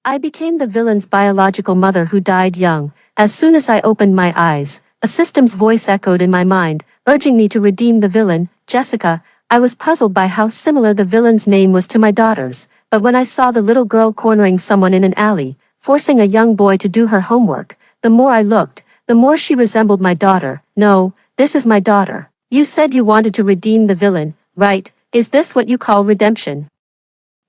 I became the villain's biological mother who died young. As soon as I opened my eyes, a system's voice echoed in my mind, urging me to redeem the villain, Jessica. I was puzzled by how similar the villain's name was to my daughter's, but when I saw the little girl cornering someone in an alley, forcing a young boy to do her homework, the more I looked, the more she resembled my daughter. No, this is my daughter. You said you wanted to redeem the villain, right? Is this what you call redemption?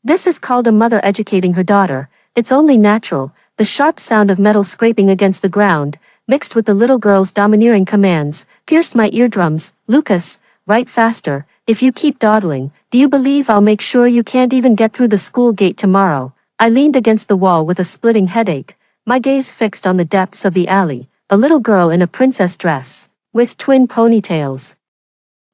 This is called a mother educating her daughter. It's only natural. The sharp sound of metal scraping against the ground, mixed with the little girl's domineering commands, pierced my eardrums. Lucas, write faster. If you keep dawdling, do you believe I'll make sure you can't even get through the school gate tomorrow? I leaned against the wall with a splitting headache, my gaze fixed on the depths of the alley. A little girl in a princess dress, with twin ponytails,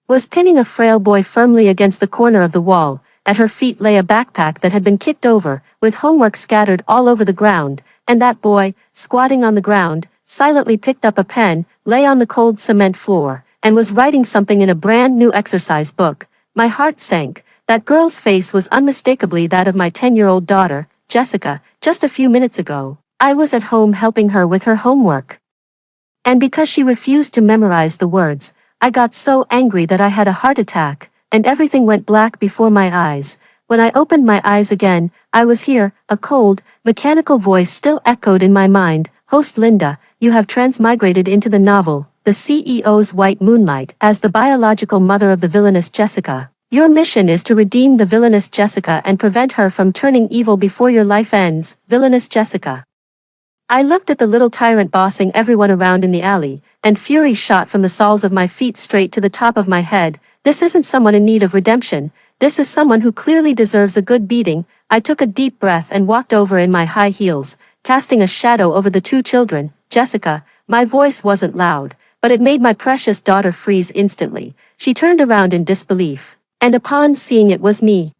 was pinning a frail boy firmly against the corner of the wall. At her feet lay a backpack that had been kicked over, with homework scattered all over the ground, and that boy, squatting on the ground, silently picked up a pen, lay on the cold cement floor, and was writing something in a brand new exercise book. My heart sank. That girl's face was unmistakably that of my 10-year-old daughter, Jessica. Just a few minutes ago, I was at home helping her with her homework. And because she refused to memorize the words, I got so angry that I had a heart attack, and everything went black before my eyes. When I opened my eyes again, I was here. A cold, mechanical voice still echoed in my mind. Host Linda, you have transmigrated into the novel, The CEO's White Moonlight, as the biological mother of the villainous Jessica. Your mission is to redeem the villainous Jessica and prevent her from turning evil before your life ends. Villainous Jessica. I looked at the little tyrant bossing everyone around in the alley, and fury shot from the soles of my feet straight to the top of my head. This isn't someone in need of redemption. This is someone who clearly deserves a good beating. I took a deep breath and walked over in my high heels, casting a shadow over the two children. Jessica, my voice wasn't loud, but it made my precious daughter freeze instantly. She turned around in disbelief, and upon seeing it was me,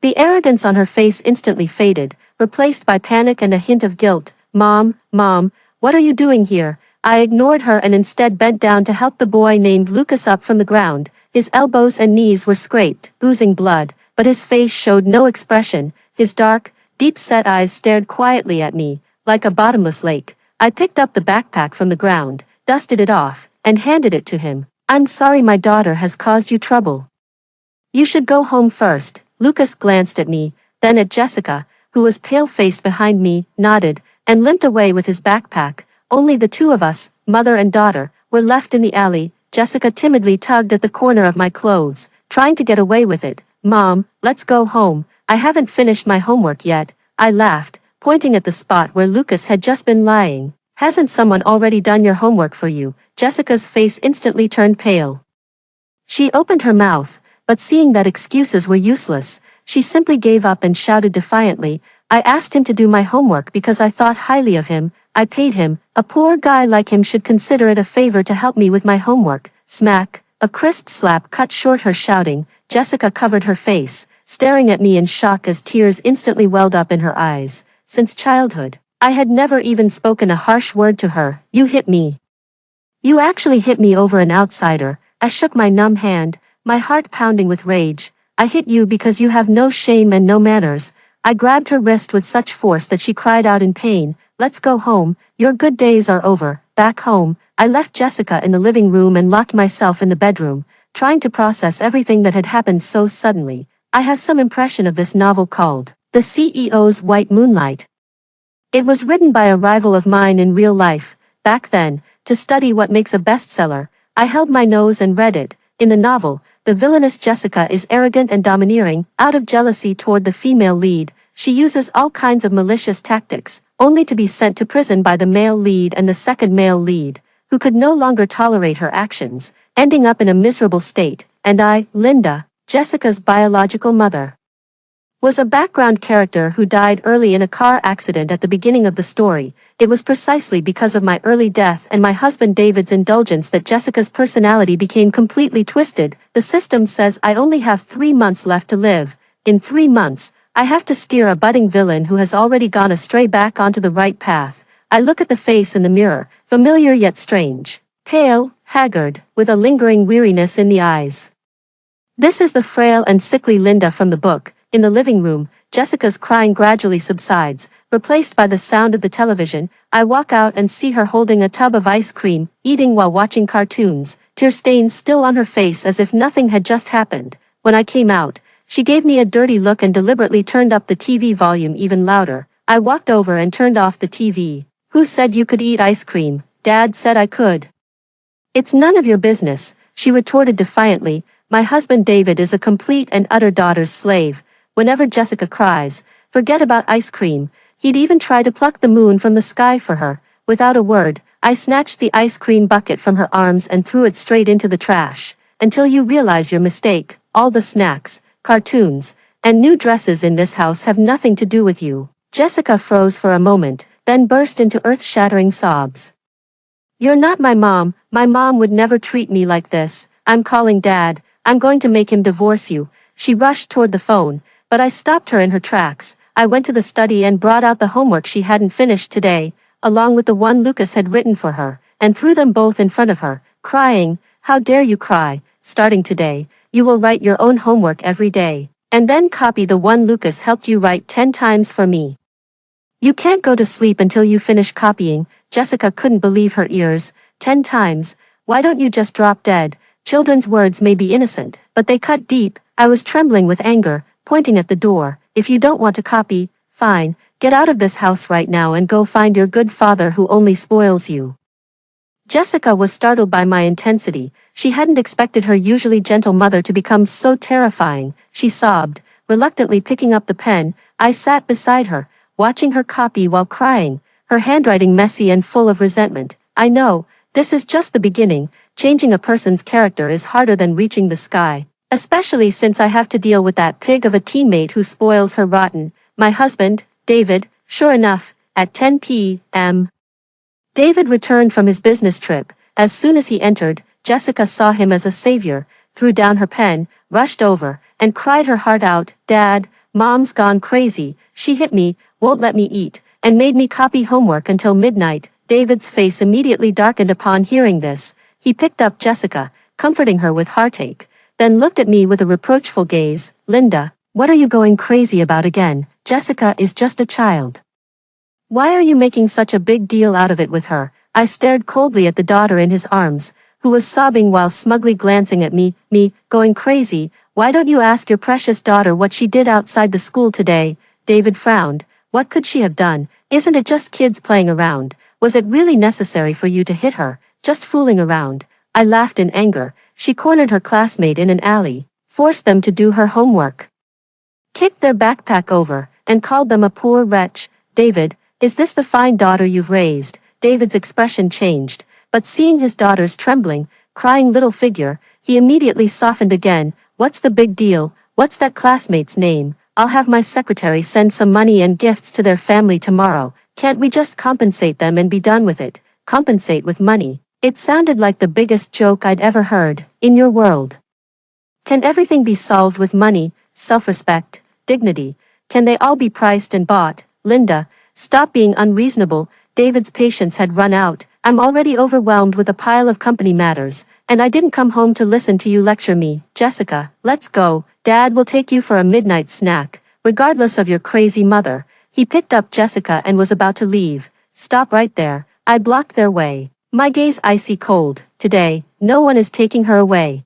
the arrogance on her face instantly faded, replaced by panic and a hint of guilt. Mom, what are you doing here? I ignored her and instead bent down to help the boy named Lucas up from the ground. His elbows and knees were scraped, oozing blood, but his face showed no expression. His dark, deep-set eyes stared quietly at me, like a bottomless lake. I picked up the backpack from the ground, dusted it off, and handed it to him. I'm sorry my daughter has caused you trouble. You should go home first. Lucas glanced at me, then at Jessica, who was pale-faced behind me, nodded, and limped away with his backpack. Only the two of us, mother and daughter, were left in the alley. Jessica timidly tugged at the corner of my clothes, trying to get away with it. Mom, let's go home. I haven't finished my homework yet. I laughed, pointing at the spot where Lucas had just been lying. Hasn't someone already done your homework for you? Jessica's face instantly turned pale. She opened her mouth, but seeing that excuses were useless, she simply gave up and shouted defiantly, I asked him to do my homework because I thought highly of him. I paid him. A poor guy like him should consider it a favor to help me with my homework. Smack. A crisp slap cut short her shouting. Jessica covered her face, staring at me in shock as tears instantly welled up in her eyes. Since childhood, I had never even spoken a harsh word to her. You hit me. You actually hit me over an outsider. I shook my numb hand, my heart pounding with rage. I hit you because you have no shame and no manners. I grabbed her wrist with such force that she cried out in pain. Let's go home. Your good days are over. Back home. I left Jessica in the living room and locked myself in the bedroom, trying to process everything that had happened so suddenly. I have some impression of this novel called The CEO's White Moonlight. It was written by a rival of mine in real life. Back then, to study what makes a bestseller, I held my nose and read it. In the novel, the villainous Jessica is arrogant and domineering. Out of jealousy toward the female lead, she uses all kinds of malicious tactics, only to be sent to prison by the male lead and the second male lead, who could no longer tolerate her actions, ending up in a miserable state. And I, Linda, Jessica's biological mother, was a background character who died early in a car accident at the beginning of the story. It was precisely because of my early death and my husband David's indulgence that Jessica's personality became completely twisted. The system says I only have 3 months left to live. In 3 months, I have to steer a budding villain who has already gone astray back onto the right path. I look at the face in the mirror, familiar yet strange, pale, haggard, with a lingering weariness in the eyes. This is the frail and sickly Linda from the book. In the living room, Jessica's crying gradually subsides, replaced by the sound of the television. I walk out and see her holding a tub of ice cream, eating while watching cartoons, tear stains still on her face as if nothing had just happened. When I came out, she gave me a dirty look and deliberately turned up the TV volume even louder. I walked over and turned off the TV. "Who said you could eat ice cream? Dad said I could." "It's none of your business," she retorted defiantly. "My husband David is a complete and utter daughter's slave. Whenever Jessica cries, forget about ice cream. He'd even try to pluck the moon from the sky for her." Without a word, I snatched the ice cream bucket from her arms and threw it straight into the trash. "Until you realize your mistake, all the snacks, cartoons, and new dresses in this house have nothing to do with you." Jessica froze for a moment, then burst into earth-shattering sobs. "You're not my mom. My mom would never treat me like this. I'm calling Dad. I'm going to make him divorce you." She rushed toward the phone, but I stopped her in her tracks. I went to the study and brought out the homework she hadn't finished today, along with the one Lucas had written for her, and threw them both in front of her, crying, "How dare you cry? Starting today, you will write your own homework every day, and then copy the one Lucas helped you write 10 times for me. You can't go to sleep until you finish copying." Jessica couldn't believe her ears. 10 times? Why don't you just drop dead? Children's words may be innocent, but they cut deep. I was trembling with anger, pointing at the door. "If you don't want to copy, fine, get out of this house right now and go find your good father who only spoils you." Jessica was startled by my intensity. She hadn't expected her usually gentle mother to become so terrifying. She sobbed, reluctantly picking up the pen. I sat beside her, watching her copy while crying, her handwriting messy and full of resentment. "I know, this is just the beginning. Changing a person's character is harder than reaching the sky. Especially since I have to deal with that pig of a teammate who spoils her rotten." My husband, David, sure enough, at 10 p.m. David returned from his business trip. As soon as he entered, Jessica saw him as a savior, threw down her pen, rushed over, and cried her heart out. "Dad, Mom's gone crazy. She hit me, won't let me eat, and made me copy homework until midnight." David's face immediately darkened upon hearing this. He picked up Jessica, comforting her with heartache, then looked at me with a reproachful gaze. "Linda, what are you going crazy about again? Jessica is just a child. Why are you making such a big deal out of it with her?" I stared coldly at the daughter in his arms, who was sobbing while smugly glancing at me. "Me, going crazy? Why don't you ask your precious daughter what she did outside the school today?" David frowned. "What could she have done? Isn't it just kids playing around? Was it really necessary for you to hit her? Just fooling around." I laughed in anger. "She cornered her classmate in an alley, forced them to do her homework, kicked their backpack over, and called them a poor wretch." "David, is this the fine daughter you've raised?" David's expression changed, but seeing his daughter's trembling, crying little figure, he immediately softened again. "What's the big deal? What's that classmate's name? I'll have my secretary send some money and gifts to their family tomorrow. Can't we just compensate them and be done with it?" Compensate with money? It sounded like the biggest joke I'd ever heard. In your world, can everything be solved with money? Self-respect, dignity, can they all be priced and bought? Linda, stop being unreasonable. David's patience had run out. "I'm already overwhelmed with a pile of company matters, and I didn't come home to listen to you lecture me. Jessica, let's go. Dad will take you for a midnight snack, regardless of your crazy mother." He picked up Jessica and was about to leave. "Stop right there." I blocked their way, my gaze icy cold. "Today, no one is taking her away.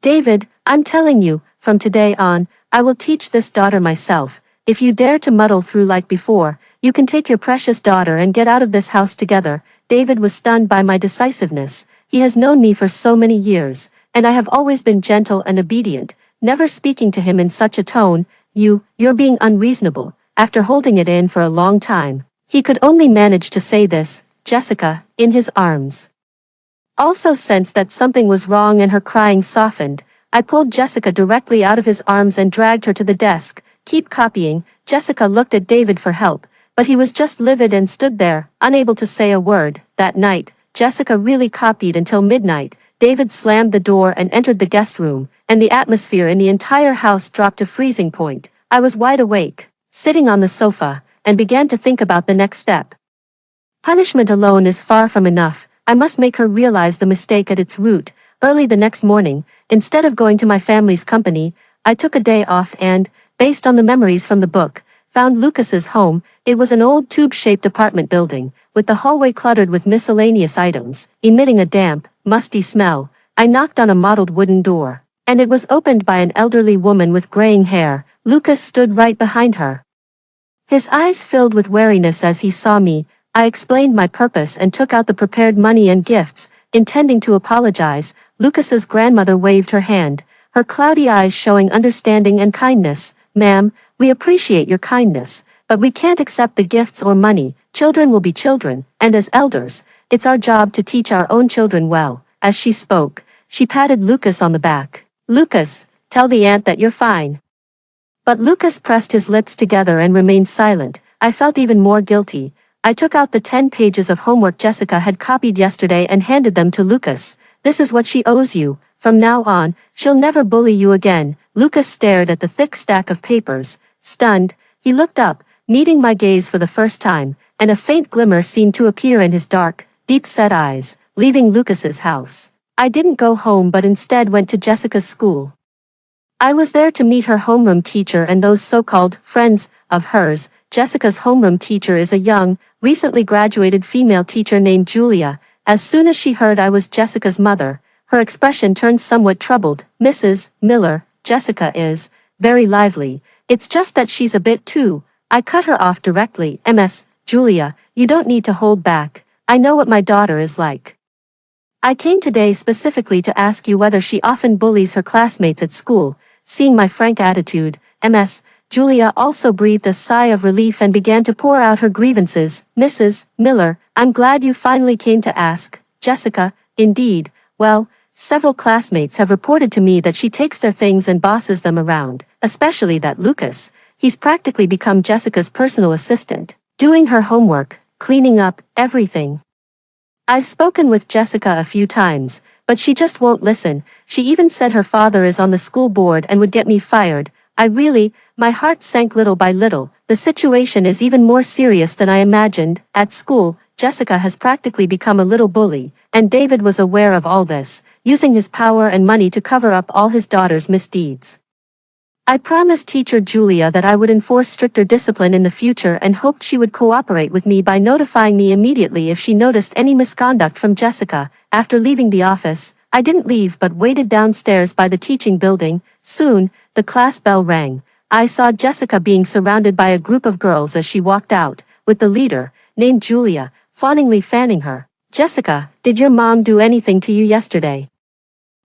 David, I'm telling you, from today on, I will teach this daughter myself. If you dare to muddle through like before, you can take your precious daughter and get out of this house together." David was stunned by my decisiveness. He has known me for so many years, and I have always been gentle and obedient, never speaking to him in such a tone. You're being unreasonable." After holding it in for a long time, he could only manage to say this. Jessica, in his arms, also sensed that something was wrong and her crying softened. I pulled Jessica directly out of his arms and dragged her to the desk. "Keep copying." Jessica looked at David for help, but he was just livid and stood there, unable to say a word. That night, Jessica really copied until midnight. David slammed the door and entered the guest room, and the atmosphere in the entire house dropped to freezing point. I was wide awake, sitting on the sofa, and began to think about the next step. Punishment alone is far from enough. I must make her realize the mistake at its root. Early the next morning, instead of going to my family's company, I took a day off and, based on the memories from the book, found Lucas's home. It was an old tube-shaped apartment building, with the hallway cluttered with miscellaneous items, emitting a damp, musty smell. I knocked on a mottled wooden door, and it was opened by an elderly woman with graying hair. Lucas stood right behind her. His eyes filled with wariness as he saw me. I explained my purpose and took out the prepared money and gifts, intending to apologize. Lucas's grandmother waved her hand, her cloudy eyes showing understanding and kindness. "Ma'am, we appreciate your kindness, but we can't accept the gifts or money. Children will be children, and as elders, it's our job to teach our own children well." As she spoke, she patted Lucas on the back. "Lucas, tell the aunt that you're fine." But Lucas pressed his lips together and remained silent. I felt even more guilty. I took out the 10 pages of homework Jessica had copied yesterday and handed them to Lucas. "This is what she owes you. From now on, she'll never bully you again." Lucas stared at the thick stack of papers. Stunned, he looked up, meeting my gaze for the first time, and a faint glimmer seemed to appear in his dark, deep-set eyes. Leaving Lucas's house, I didn't go home but instead went to Jessica's school. I was there to meet her homeroom teacher and those so-called friends of hers. Jessica's homeroom teacher is a young, recently graduated female teacher named Julia. As soon as she heard I was Jessica's mother, her expression turned somewhat troubled. "Mrs. Miller, Jessica is very lively. It's just that she's a bit too." I cut her off directly. "Ms. Julia, you don't need to hold back. I know what my daughter is like. I came today specifically to ask you whether she often bullies her classmates at school." Seeing my frank attitude, Ms. Julia also breathed a sigh of relief and began to pour out her grievances. "Mrs. Miller, I'm glad you finally came to ask." "Jessica, indeed. Well, several classmates have reported to me that she takes their things and bosses them around, especially that Lucas. He's practically become Jessica's personal assistant, doing her homework, cleaning up, everything. I've spoken with Jessica a few times, but she just won't listen. She even said her father is on the school board and would get me fired. My heart sank little by little. The situation is even more serious than I imagined. At school, Jessica has practically become a little bully, and David was aware of all this, using his power and money to cover up all his daughter's misdeeds. I promised teacher Julia that I would enforce stricter discipline in the future and hoped she would cooperate with me by notifying me immediately if she noticed any misconduct from Jessica. After leaving the office, I didn't leave but waited downstairs by the teaching building. Soon, the class bell rang. I saw Jessica being surrounded by a group of girls as she walked out, with the leader, named Julia, fawningly fanning her. "Jessica, did your mom do anything to you yesterday?"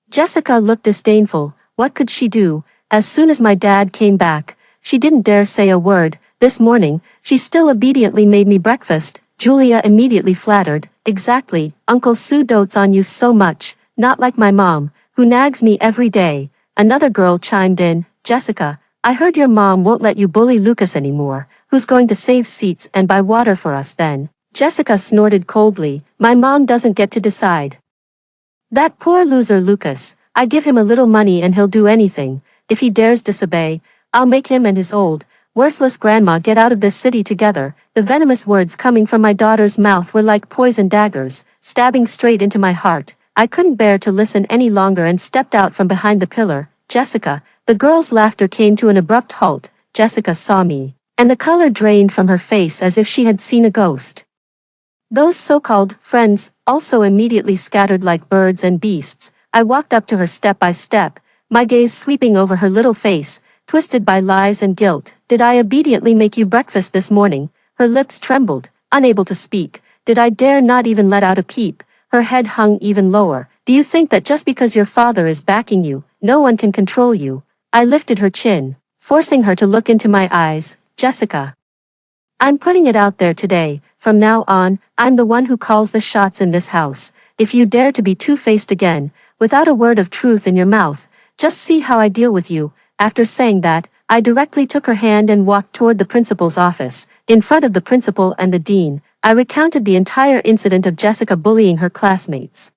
Jessica looked disdainful. What could she do? As soon as my dad came back, she didn't dare say a word. This morning, she still obediently made me breakfast. Julia immediately flattered. "Exactly, Uncle Sue dotes on you so much, not like my mom, who nags me every day." Another girl chimed in. "Jessica, I heard your mom won't let you bully Lucas anymore. Who's going to save seats and buy water for us then?" Jessica snorted coldly. "My mom doesn't get to decide. That poor loser Lucas, I give him a little money and he'll do anything. If he dares disobey, I'll make him and his old, worthless grandma get out of this city together." The venomous words coming from my daughter's mouth were like poison daggers, stabbing straight into my heart. I couldn't bear to listen any longer and stepped out from behind the pillar. "Jessica." The girl's laughter came to an abrupt halt. Jessica saw me, and the color drained from her face as if she had seen a ghost. Those so-called friends also immediately scattered like birds and beasts. I walked up to her step by step, my gaze sweeping over her little face, twisted by lies and guilt. "Did I obediently make you breakfast this morning?" Her lips trembled, unable to speak. "Did I dare not even let out a peep?" Her head hung even lower. "Do you think that just because your father is backing you, no one can control you?" I lifted her chin, forcing her to look into my eyes. "Jessica, I'm putting it out there today. From now on, I'm the one who calls the shots in this house. If you dare to be two-faced again, without a word of truth in your mouth, just see how I deal with you." After saying that, I directly took her hand and walked toward the principal's office. In front of the principal and the dean, I recounted the entire incident of Jessica bullying her classmates.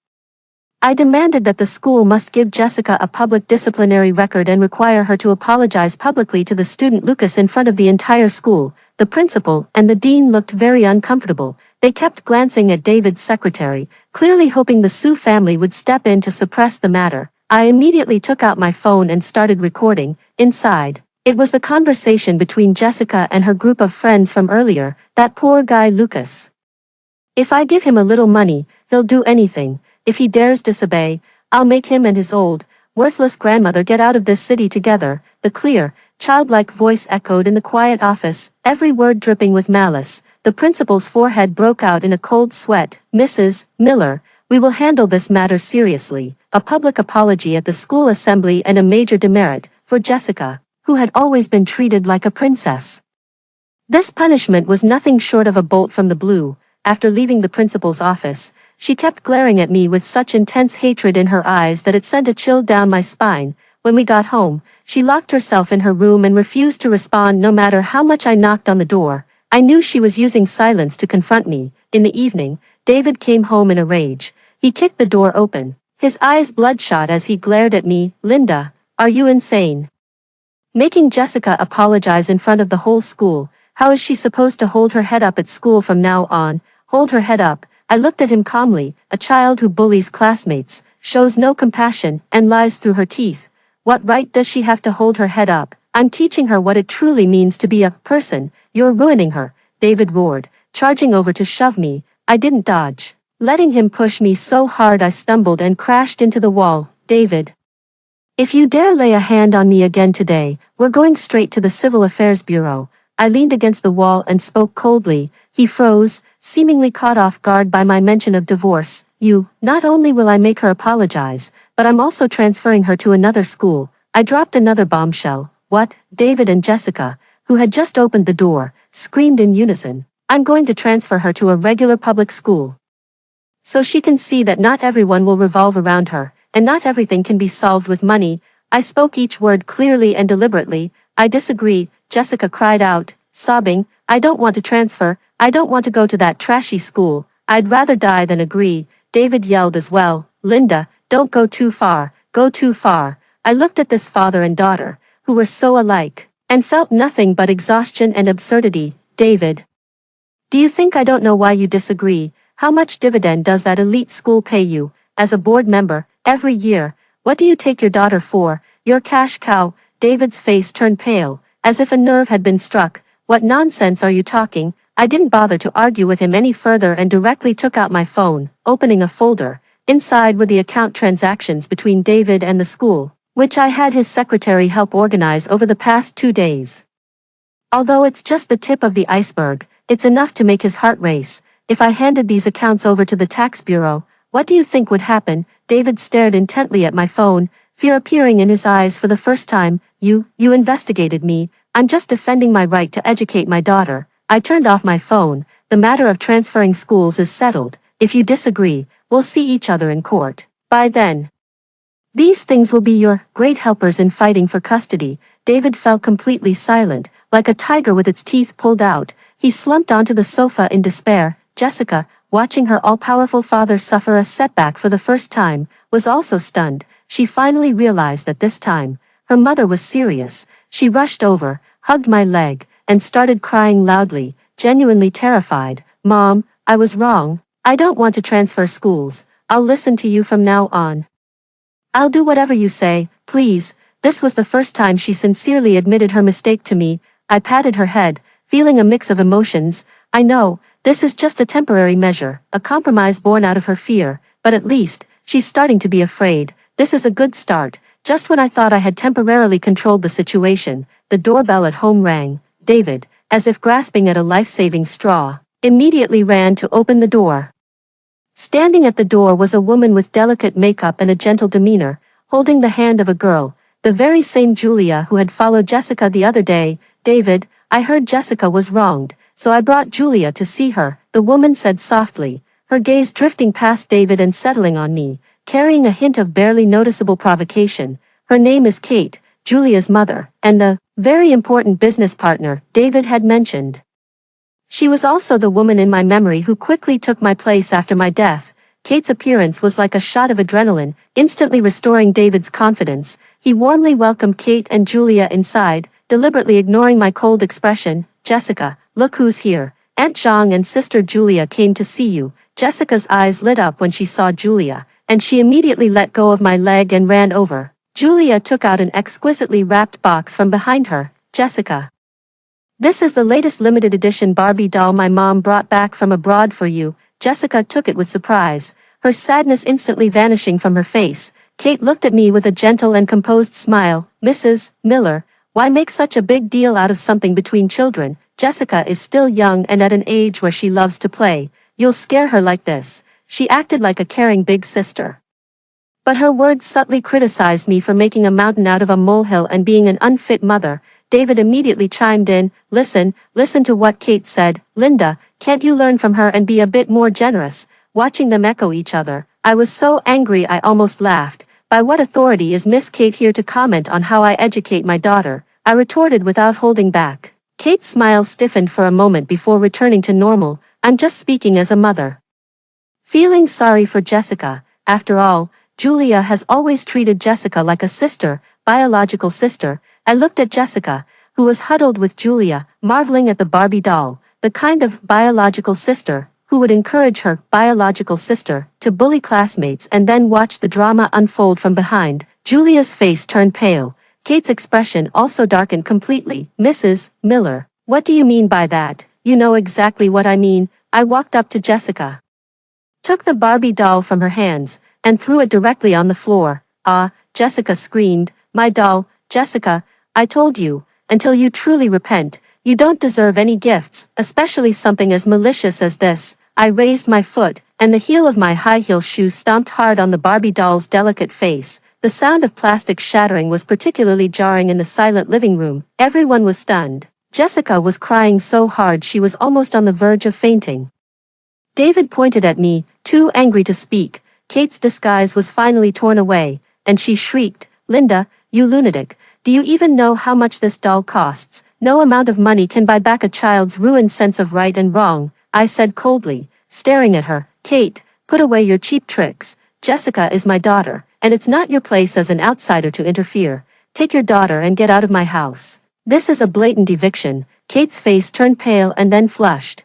I demanded that the school must give Jessica a public disciplinary record and require her to apologize publicly to the student Lucas in front of the entire school. The principal and the dean looked very uncomfortable. They kept glancing at David's secretary, clearly hoping the Sue family would step in to suppress the matter. I immediately took out my phone and started recording. Inside, It was the conversation between Jessica and her group of friends from earlier, that poor guy Lucas. If I give him a little money, he'll do anything. If he dares disobey, I'll make him and his old, worthless grandmother get out of this city together. The clear, childlike voice echoed in the quiet office, every word dripping with malice. The principal's forehead broke out in a cold sweat. Mrs. Miller, we will handle this matter seriously. A public apology at the school assembly and a major demerit for Jessica, who had always been treated like a princess. This punishment was nothing short of a bolt from the blue. After leaving the principal's office, she kept glaring at me with such intense hatred in her eyes that it sent a chill down my spine. When we got home, she locked herself in her room and refused to respond no matter how much I knocked on the door. I knew she was using silence to confront me. In the evening, David came home in a rage. He kicked the door open, his eyes bloodshot as he glared at me. Linda, are you insane? Making Jessica apologize in front of the whole school. How is she supposed to hold her head up at school from now on? Hold her head up. I looked at him calmly. A child who bullies classmates, shows no compassion, and lies through her teeth. What right does she have to hold her head up? I'm teaching her what it truly means to be a person. You're ruining her, David roared, charging over to shove me. I didn't dodge, letting him push me so hard I stumbled and crashed into the wall. David, if you dare lay a hand on me again today, we're going straight to the Civil Affairs Bureau. I leaned against the wall and spoke coldly. He froze, seemingly caught off guard by my mention of divorce. Not only will I make her apologize, but I'm also transferring her to another school. I dropped another bombshell. What? David and Jessica, who had just opened the door, screamed in unison. I'm going to transfer her to a regular public school. So she can see that not everyone will revolve around her, and not everything can be solved with money. I spoke each word clearly and deliberately. I disagree, Jessica cried out, sobbing. I don't want to transfer. I don't want to go to that trashy school. I'd rather die than agree. David yelled as well. Linda, don't go too far. Go too far. I looked at this father and daughter, who were so alike, and felt nothing but exhaustion and absurdity. David, do you think I don't know why you disagree? How much dividend does that elite school pay you, as a board member, every year? What do you take your daughter for? Your cash cow? David's face turned pale, as if a nerve had been struck. What nonsense are you talking? I didn't bother to argue with him any further and directly took out my phone, opening a folder. Inside were the account transactions between David and the school, which I had his secretary help organize over the past 2 days. Although it's just the tip of the iceberg, it's enough to make his heart race. If I handed these accounts over to the tax bureau, what do you think would happen? David stared intently at my phone, fear appearing in his eyes for the first time. You investigated me. I'm just defending my right to educate my daughter. I turned off my phone. The matter of transferring schools is settled. If you disagree, we'll see each other in court. By then, these things will be your great helpers in fighting for custody. David fell completely silent, like a tiger with its teeth pulled out. He slumped onto the sofa in despair. Jessica, watching her all-powerful father suffer a setback for the first time, was also stunned. She finally realized that this time, her mother was serious. She rushed over, hugged my leg, and started crying loudly, genuinely terrified. Mom, I was wrong. I don't want to transfer schools. I'll listen to you from now on. I'll do whatever you say, please. This was the first time she sincerely admitted her mistake to me. I patted her head, feeling a mix of emotions. I know, this is just a temporary measure, a compromise born out of her fear, but at least, she's starting to be afraid. This is a good start. Just when I thought I had temporarily controlled the situation, the doorbell at home rang. David, as if grasping at a life-saving straw, immediately ran to open the door. Standing at the door was a woman with delicate makeup and a gentle demeanor, holding the hand of a girl, the very same Julia who had followed Jessica the other day. David, I heard Jessica was wronged, so I brought Julia to see her, the woman said softly, her gaze drifting past David and settling on me, carrying a hint of barely noticeable provocation. Her name is Kate, Julia's mother, and the very important business partner David had mentioned. She was also the woman in my memory who quickly took my place after my death. Kate's appearance was like a shot of adrenaline, instantly restoring David's confidence. He warmly welcomed Kate and Julia inside, deliberately ignoring my cold expression. Jessica, look who's here. Aunt Zhang and Sister Julia came to see you. Jessica's eyes lit up when she saw Julia, and she immediately let go of my leg and ran over. Julia took out an exquisitely wrapped box from behind her. Jessica. This is the latest limited edition Barbie doll my mom brought back from abroad for you. Jessica took it with surprise, her sadness instantly vanishing from her face. Kate looked at me with a gentle and composed smile. Mrs. Miller, why make such a big deal out of something between children? Jessica is still young and at an age where she loves to play. You'll scare her like this. She acted like a caring big sister. But her words subtly criticized me for making a mountain out of a molehill and being an unfit mother. David immediately chimed in. Listen to what Kate said. Linda, can't you learn from her and be a bit more generous? Watching them echo each other, I was so angry I almost laughed. By what authority is Miss Kate here to comment on how I educate my daughter? I retorted without holding back. Kate's smile stiffened for a moment before returning to normal. I'm just speaking as a mother. Feeling sorry for Jessica. After all, Julia has always treated Jessica like a sister, biological sister. I looked at Jessica, who was huddled with Julia, marveling at the Barbie doll, the kind of biological sister who would encourage her biological sister to bully classmates and then watch the drama unfold from behind. Julia's face turned pale. Kate's expression also darkened completely. Mrs. Miller, what do you mean by that? You know exactly what I mean. I walked up to Jessica, took the Barbie doll from her hands, and threw it directly on the floor. Ah, Jessica screamed. My doll, Jessica, I told you, until you truly repent, you don't deserve any gifts, especially something as malicious as this. I raised my foot, and the heel of my high-heel shoe stomped hard on the Barbie doll's delicate face. The sound of plastic shattering was particularly jarring in the silent living room. Everyone was stunned. Jessica was crying so hard she was almost on the verge of fainting. David pointed at me, too angry to speak. Kate's disguise was finally torn away, and she shrieked, Linda, you lunatic, do you even know how much this doll costs? No amount of money can buy back a child's ruined sense of right and wrong, I said coldly, staring at her. Kate, put away your cheap tricks. Jessica is my daughter, and it's not your place as an outsider to interfere. Take your daughter and get out of my house. This is a blatant eviction. Kate's face turned pale and then flushed.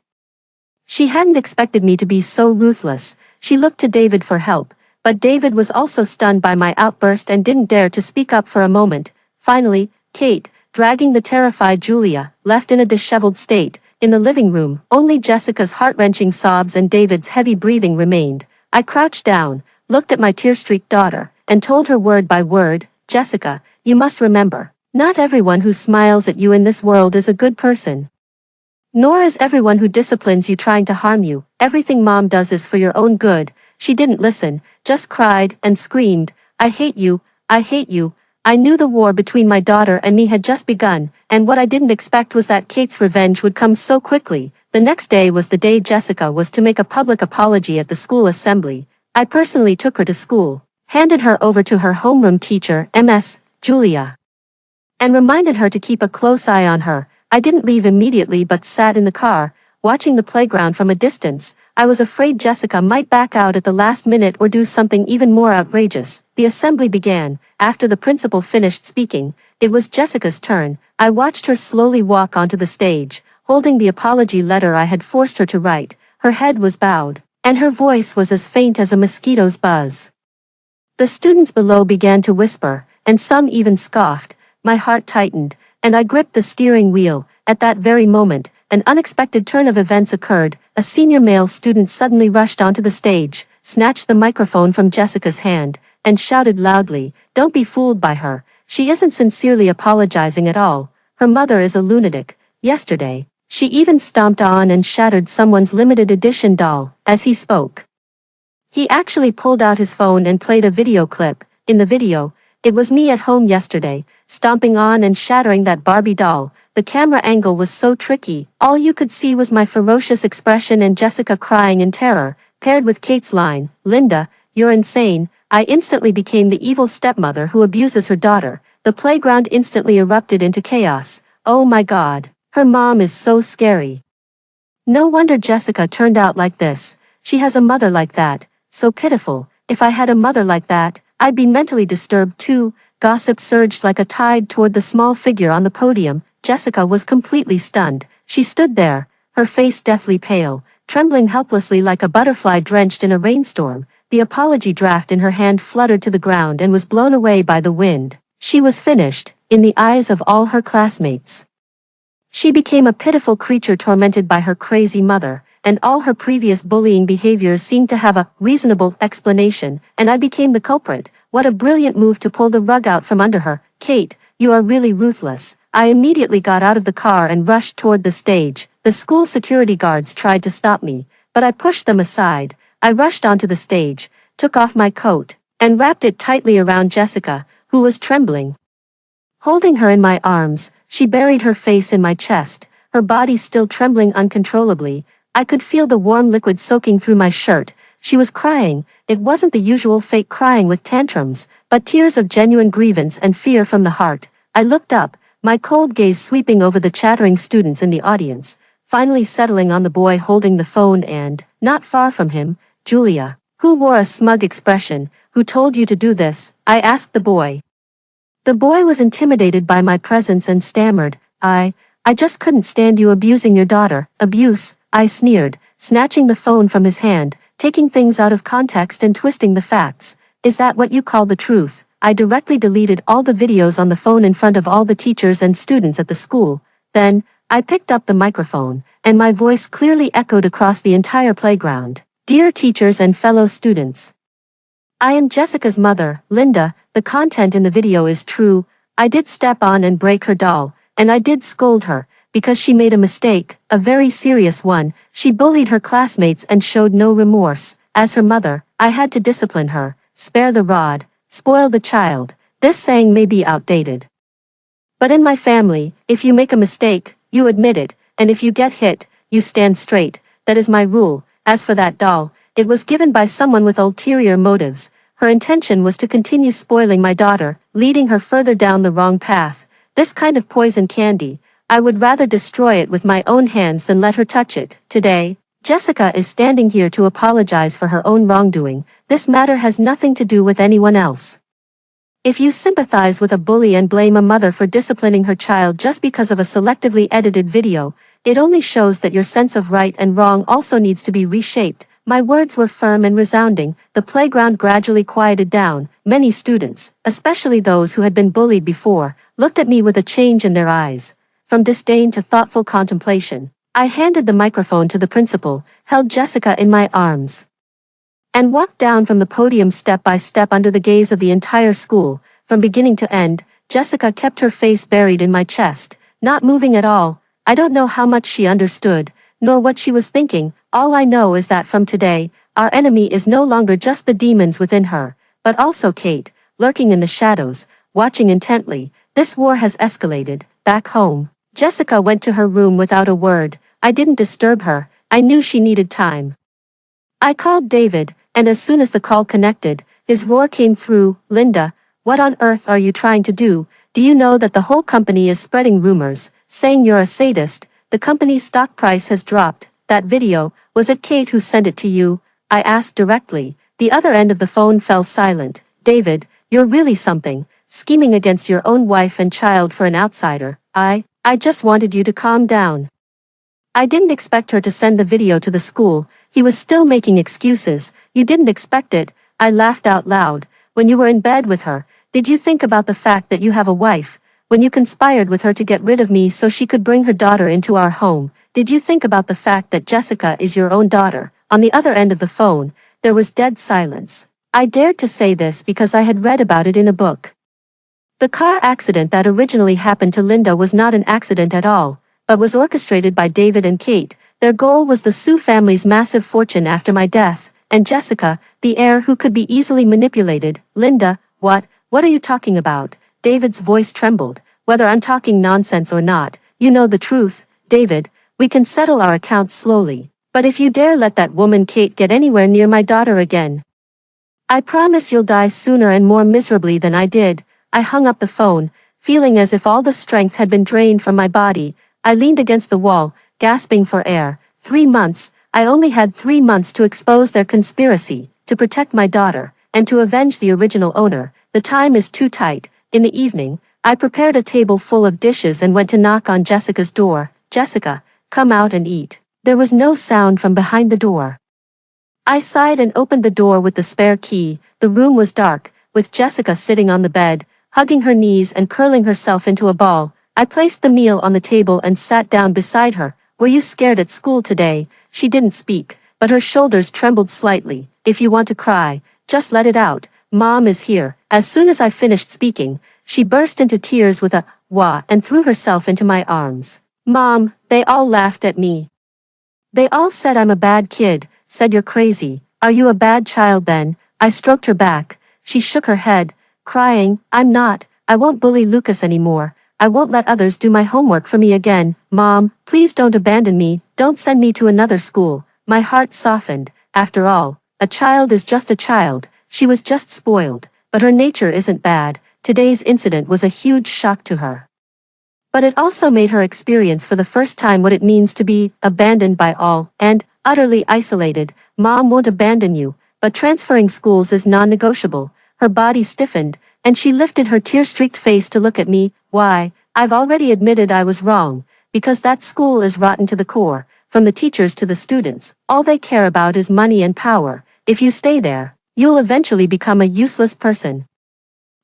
She hadn't expected me to be so ruthless. She looked to David for help, but David was also stunned by my outburst and didn't dare to speak up for a moment. Finally, Kate, dragging the terrified Julia, left in a disheveled state. In the living room, only Jessica's heart-wrenching sobs and David's heavy breathing remained. I crouched down, looked at my tear-streaked daughter, and told her word by word, Jessica, you must remember, not everyone who smiles at you in this world is a good person. Nor is everyone who disciplines you trying to harm you. Everything Mom does is for your own good. She didn't listen, just cried and screamed, I hate you, I hate you. I knew the war between my daughter and me had just begun, and what I didn't expect was that Kate's revenge would come so quickly. The next day was the day Jessica was to make a public apology at the school assembly. I personally took her to school, handed her over to her homeroom teacher, Ms. Julia, and reminded her to keep a close eye on her. I didn't leave immediately but sat in the car, watching the playground from a distance. I was afraid Jessica might back out at the last minute or do something even more outrageous. The assembly began. After the principal finished speaking, it was Jessica's turn. I watched her slowly walk onto the stage, holding the apology letter I had forced her to write. Her head was bowed, and her voice was as faint as a mosquito's buzz. The students below began to whisper, and some even scoffed. My heart tightened, and I gripped the steering wheel. At that very moment, an unexpected turn of events occurred. A senior male student suddenly rushed onto the stage, snatched the microphone from Jessica's hand, and shouted loudly, Don't be fooled by her. She isn't sincerely apologizing at all. Her mother is a lunatic. Yesterday, she even stomped on and shattered someone's limited edition doll. As he spoke, he actually pulled out his phone and played a video clip. In the video, it was me at home yesterday, stomping on and shattering that Barbie doll. The camera angle was so tricky, all you could see was my ferocious expression and Jessica crying in terror, paired with Kate's line, Linda, you're insane. I instantly became the evil stepmother who abuses her daughter. The playground instantly erupted into chaos. Oh my God, her mom is so scary. No wonder Jessica turned out like this. She has a mother like that, so pitiful. If I had a mother like that, I'd be mentally disturbed too. Gossip surged like a tide toward the small figure on the podium. Jessica was completely stunned. She stood there, her face deathly pale, trembling helplessly like a butterfly drenched in a rainstorm. The apology draft in her hand fluttered to the ground and was blown away by the wind. She was finished. in the eyes of all her classmates. She became a pitiful creature tormented by her crazy mother, and all her previous bullying behaviors seemed to have a reasonable explanation, and I became the culprit. What a brilliant move to pull the rug out from under her. Kate, you are really ruthless. I immediately got out of the car and rushed toward the stage. The school security guards tried to stop me, but I pushed them aside. I rushed onto the stage, took off my coat, and wrapped it tightly around Jessica, who was trembling. Holding her in my arms, she buried her face in my chest, her body still trembling uncontrollably. I could feel the warm liquid soaking through my shirt. She was crying. It wasn't the usual fake crying with tantrums, but tears of genuine grievance and fear from the heart. I looked up, my cold gaze sweeping over the chattering students in the audience, finally settling on the boy holding the phone and, not far from him, Julia. Who wore a smug expression? Who told you to do this? I asked the boy. The boy was intimidated by my presence and stammered, I just couldn't stand you abusing your daughter. Abuse, I sneered, snatching the phone from his hand, taking things out of context and twisting the facts. Is that what you call the truth? I directly deleted all the videos on the phone in front of all the teachers and students at the school. Then, I picked up the microphone, and my voice clearly echoed across the entire playground. Dear teachers and fellow students, I am Jessica's mother, Linda. The content in the video is true. I did step on and break her doll, and I did scold her, because she made a mistake, a very serious one. She bullied her classmates and showed no remorse. As her mother, I had to discipline her. Spare the rod, spoil the child. This saying may be outdated. But in my family, if you make a mistake, you admit it, and if you get hit, you stand straight. That is my rule. As for that doll, it was given by someone with ulterior motives. Her intention was to continue spoiling my daughter, leading her further down the wrong path. This kind of poison candy, I would rather destroy it with my own hands than let her touch it. Today, Jessica is standing here to apologize for her own wrongdoing. This matter has nothing to do with anyone else. If you sympathize with a bully and blame a mother for disciplining her child just because of a selectively edited video, it only shows that your sense of right and wrong also needs to be reshaped. My words were firm and resounding. The playground gradually quieted down. Many students, especially those who had been bullied before, looked at me with a change in their eyes. From disdain to thoughtful contemplation. I handed the microphone to the principal, held Jessica in my arms, and walked down from the podium step by step under the gaze of the entire school. From beginning to end, Jessica kept her face buried in my chest, not moving at all. I don't know how much she understood, nor what she was thinking. All I know is that from today, our enemy is no longer just the demons within her, but also Kate, lurking in the shadows, watching intently. This war has escalated. Back home, Jessica went to her room without a word. I didn't disturb her. I knew she needed time. I called David, and as soon as the call connected, his roar came through. Linda, what on earth are you trying to do? Do you know that the whole company is spreading rumors, saying you're a sadist? The company's stock price has dropped. That video, was it Kate who sent it to you? I asked directly. The other end of the phone fell silent. David, you're really something, scheming against your own wife and child for an outsider. I just wanted you to calm down. I didn't expect her to send the video to the school. He was still making excuses. You didn't expect it. I laughed out loud. When you were in bed with her, did you think about the fact that you have a wife? When you conspired with her to get rid of me so she could bring her daughter into our home, did you think about the fact that Jessica is your own daughter? On the other end of the phone, there was dead silence. I dared to say this because I had read about it in a book. The car accident that originally happened to Linda was not an accident at all, but was orchestrated by David and Kate. Their goal was the Sue family's massive fortune after my death, and Jessica, the heir who could be easily manipulated. Linda, what are you talking about? David's voice trembled. Whether I'm talking nonsense or not, you know the truth. David, we can settle our accounts slowly, but if you dare let that woman Kate get anywhere near my daughter again, I promise you'll die sooner and more miserably than I did. I hung up the phone, feeling as if all the strength had been drained from my body. I leaned against the wall, gasping for air. 3 months, I only had 3 months to expose their conspiracy, to protect my daughter, and to avenge the original owner. The time is too tight. In the evening, I prepared a table full of dishes and went to knock on Jessica's door. Jessica, come out and eat. There was no sound from behind the door. I sighed and opened the door with the spare key. The room was dark, with Jessica sitting on the bed, hugging her knees and curling herself into a ball. I placed the meal on the table and sat down beside her. Were you scared at school today? She didn't speak, but her shoulders trembled slightly. If you want to cry, just let it out. Mom is here. As soon as I finished speaking, she burst into tears with a wah and threw herself into my arms. Mom, they all laughed at me. They all said I'm a bad kid, said you're crazy. Are you a bad child then? I stroked her back. She shook her head, crying, I'm not. I won't bully Lucas anymore. I won't let others do my homework for me again. Mom, please don't abandon me. Don't send me to another school. My heart softened. After all, a child is just a child. She was just spoiled, but her nature isn't bad. Today's incident was a huge shock to her. But it also made her experience for the first time what it means to be abandoned by all and utterly isolated. Mom won't abandon you, but transferring schools is non-negotiable. Her body stiffened, and she lifted her tear-streaked face to look at me. Why, I've already admitted I was wrong, because that school is rotten to the core, from the teachers to the students. All they care about is money and power. If you stay there, you'll eventually become a useless person.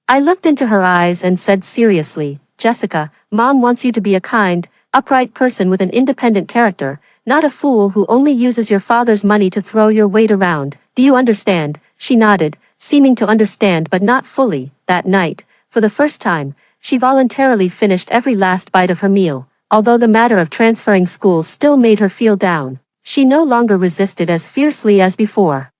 I looked into her eyes and said seriously, Jessica, Mom wants you to be a kind, upright person with an independent character, not a fool who only uses your father's money to throw your weight around. Do you understand? She nodded, seeming to understand but not fully. That night, for the first time, she voluntarily finished every last bite of her meal. Although the matter of transferring schools still made her feel down, she no longer resisted as fiercely as before.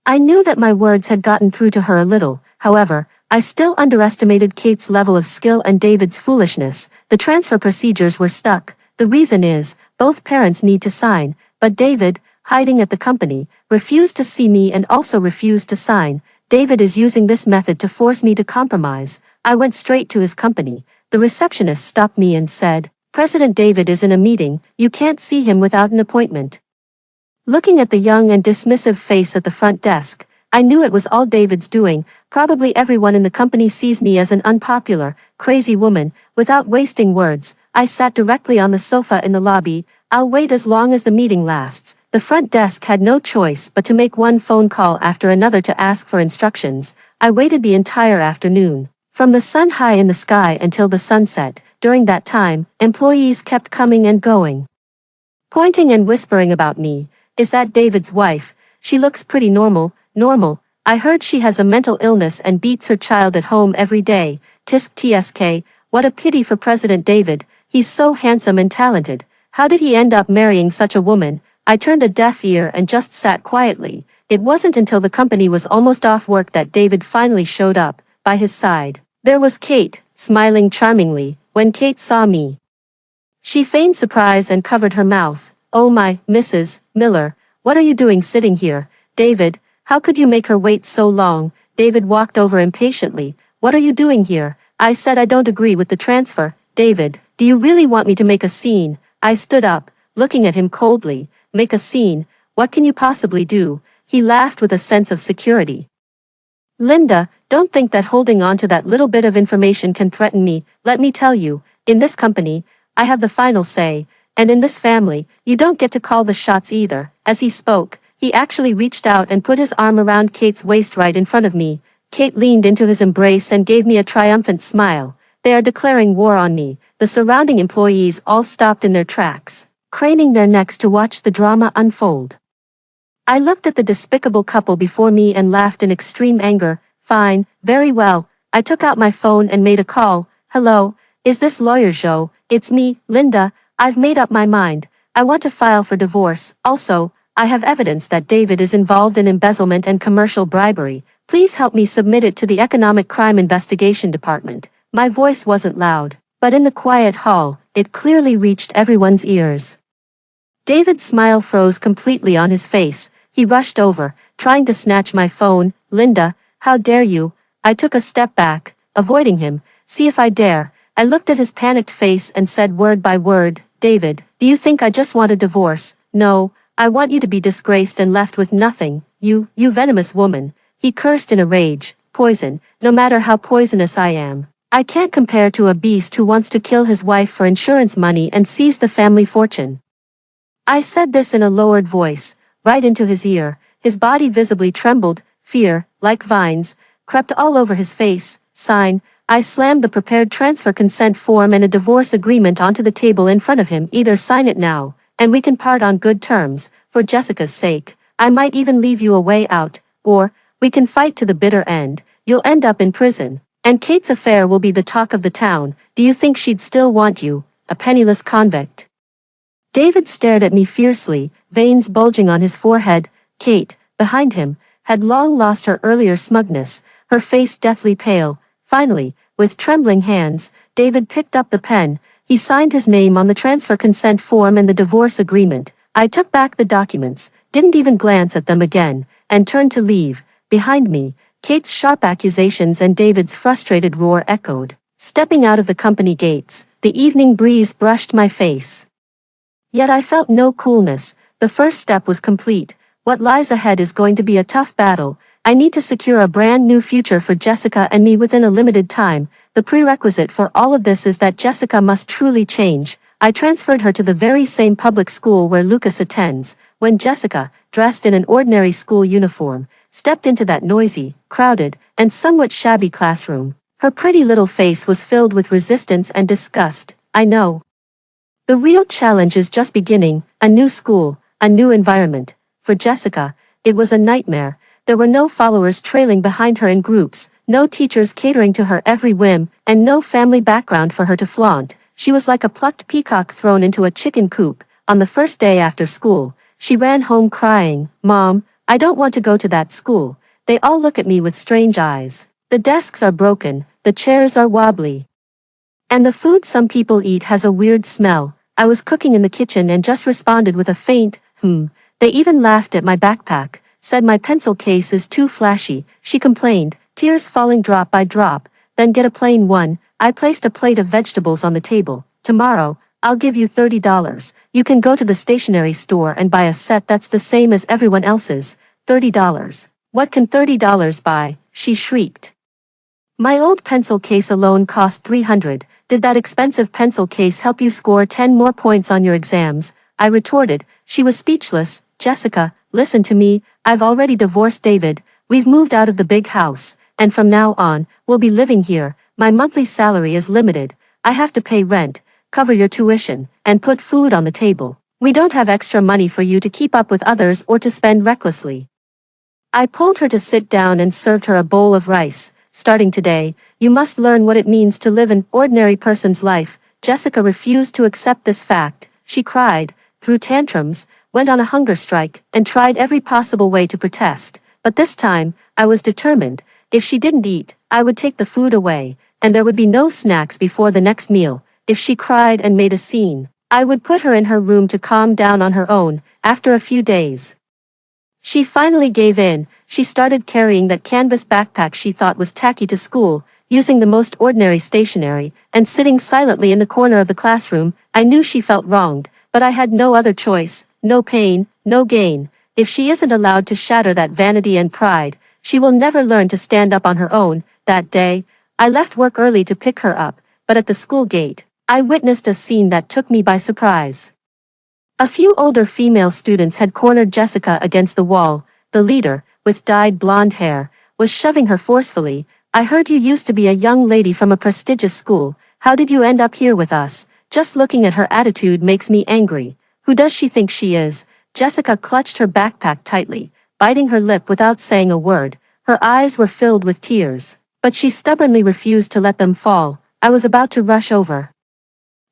I knew that my words had gotten through to her a little. However, I still underestimated Kate's level of skill and David's foolishness. The transfer procedures were stuck. The reason is, both parents need to sign, but David, hiding at the company, refused to see me and also refused to sign. David is using this method to force me to compromise. I went straight to his company. The receptionist stopped me and said, President David is in a meeting, you can't see him without an appointment. Looking at the young and dismissive face at the front desk, I knew it was all David's doing. Probably everyone in the company sees me as an unpopular, crazy woman. Without wasting words, I sat directly on the sofa in the lobby. I'll wait as long as the meeting lasts. The front desk had no choice but to make one phone call after another to ask for instructions. I waited the entire afternoon, from the sun high in the sky until the sunset. During that time, employees kept coming and going, pointing and whispering about me. Is that David's wife? She looks pretty normal. Normal. I heard she has a mental illness and beats her child at home every day. Tisk tsk, what a pity for President David. He's so handsome and talented. How did he end up marrying such a woman? I turned a deaf ear and just sat quietly. It wasn't until the company was almost off work that David finally showed up. By his side, there was Kate, smiling charmingly. When Kate saw me, she feigned surprise and covered her mouth. Oh my, Mrs. Miller, what are you doing sitting here? David, how could you make her wait so long? David walked over impatiently. What are you doing here? I said I don't agree with the transfer. David, do you really want me to make a scene? I stood up, looking at him coldly. Make a scene? What can you possibly do? He laughed with a sense of security. Linda, don't think that holding on to that little bit of information can threaten me. Let me tell you, in this company, I have the final say, and in this family, you don't get to call the shots either. As he spoke, he actually reached out and put his arm around Kate's waist right in front of me. Kate leaned into his embrace and gave me a triumphant smile. They are declaring war on me. The surrounding employees all stopped in their tracks, craning their necks to watch the drama unfold. I looked at the despicable couple before me and laughed in extreme anger. Fine, very well. I took out my phone and made a call. Hello, is this lawyer Joe? It's me, Linda. I've made up my mind. I want to file for divorce. Also, I have evidence that David is involved in embezzlement and commercial bribery. Please help me submit it to the Economic Crime Investigation Department. My voice wasn't loud, but in the quiet hall, it clearly reached everyone's ears. David's smile froze completely on his face. He rushed over, trying to snatch my phone. Linda, how dare you? I took a step back, avoiding him. See if I dare. I looked at his panicked face and said word by word, David, do you think I just want a divorce? No, I want you to be disgraced and left with nothing. You venomous woman. He cursed in a rage. Poison, no matter how poisonous I am. I can't compare to a beast who wants to kill his wife for insurance money and seize the family fortune. I said this in a lowered voice, right into his ear. His body visibly trembled. Fear, like vines, crept all over his face. Sign, I slammed the prepared transfer consent form and a divorce agreement onto the table in front of him. Either sign it now, and we can part on good terms, for Jessica's sake. I might even leave you a way out, or, we can fight to the bitter end. You'll end up in prison, and Kate's affair will be the talk of the town. Do you think she'd still want you, a penniless convict? David stared at me fiercely, veins bulging on his forehead. Kate, behind him, had long lost her earlier smugness, her face deathly pale. Finally, with trembling hands, David picked up the pen. He signed his name on the transfer consent form and the divorce agreement. I took back the documents, didn't even glance at them again, and turned to leave. Behind me, Kate's sharp accusations and David's frustrated roar echoed. Stepping out of the company gates, the evening breeze brushed my face. Yet I felt no coolness. The first step was complete. What lies ahead is going to be a tough battle. I need to secure a brand new future for Jessica and me within a limited time. The prerequisite for all of this is that Jessica must truly change. I transferred her to the very same public school where Lucas attends. When Jessica, dressed in an ordinary school uniform, stepped into that noisy, crowded, and somewhat shabby classroom, her pretty little face was filled with resistance and disgust. I know. The real challenge is just beginning, a new school, a new environment. For Jessica, it was a nightmare. There were no followers trailing behind her in groups, no teachers catering to her every whim, and no family background for her to flaunt. She was like a plucked peacock thrown into a chicken coop. On the first day after school, she ran home crying, "Mom, I don't want to go to that school. They all look at me with strange eyes. The desks are broken, the chairs are wobbly. And the food some people eat has a weird smell." I was cooking in the kitchen and just responded with a faint, They even laughed at my backpack, said my pencil case is too flashy. She complained, tears falling drop by drop. Then get a plain one. I placed a plate of vegetables on the table. "Tomorrow, I'll give you $30. You can go to the stationery store and buy a set that's the same as everyone else's." $30. What can $30 buy? She shrieked. My old pencil case alone cost $300. Did that expensive pencil case help you score 10 more points on your exams? I retorted. She was speechless. "Jessica, listen to me. I've already divorced David. We've moved out of the big house, and from now on, we'll be living here. My monthly salary is limited. I have to pay rent, cover your tuition, and put food on the table. We don't have extra money for you to keep up with others or to spend recklessly." I pulled her to sit down and served her a bowl of rice. "Starting today, you must learn what it means to live an ordinary person's life." Jessica refused to accept this fact. She cried, threw tantrums, went on a hunger strike, and tried every possible way to protest. But this time, I was determined. If she didn't eat, I would take the food away, and there would be no snacks before the next meal. If she cried and made a scene, I would put her in her room to calm down on her own. After a few days, she finally gave in. She started carrying that canvas backpack she thought was tacky to school, using the most ordinary stationery, and sitting silently in the corner of the classroom. I knew she felt wronged, but I had no other choice. No pain, no gain. If she isn't allowed to shatter that vanity and pride, she will never learn to stand up on her own. That day, I left work early to pick her up, but at the school gate, I witnessed a scene that took me by surprise. A few older female students had cornered Jessica against the wall. The leader, with dyed blonde hair, was shoving her forcefully. "I heard you used to be a young lady from a prestigious school. How did you end up here with us?" Just looking at her attitude makes me angry. Who does she think she is? Jessica clutched her backpack tightly, biting her lip without saying a word. Her eyes were filled with tears, but she stubbornly refused to let them fall. I was about to rush over,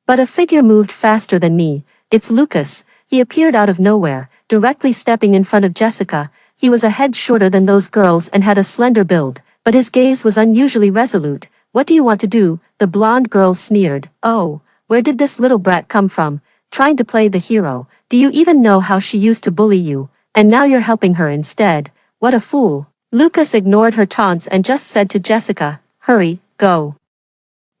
but a figure moved faster than me. "It's Lucas." He appeared out of nowhere, directly stepping in front of Jessica. He was a head shorter than those girls and had a slender build, but his gaze was unusually resolute. "What do you want to do?" the blonde girl sneered. "Oh, where did this little brat come from? Trying to play the hero. Do you even know how she used to bully you? And now you're helping her instead. What a fool." Lucas ignored her taunts and just said to Jessica, "Hurry, go."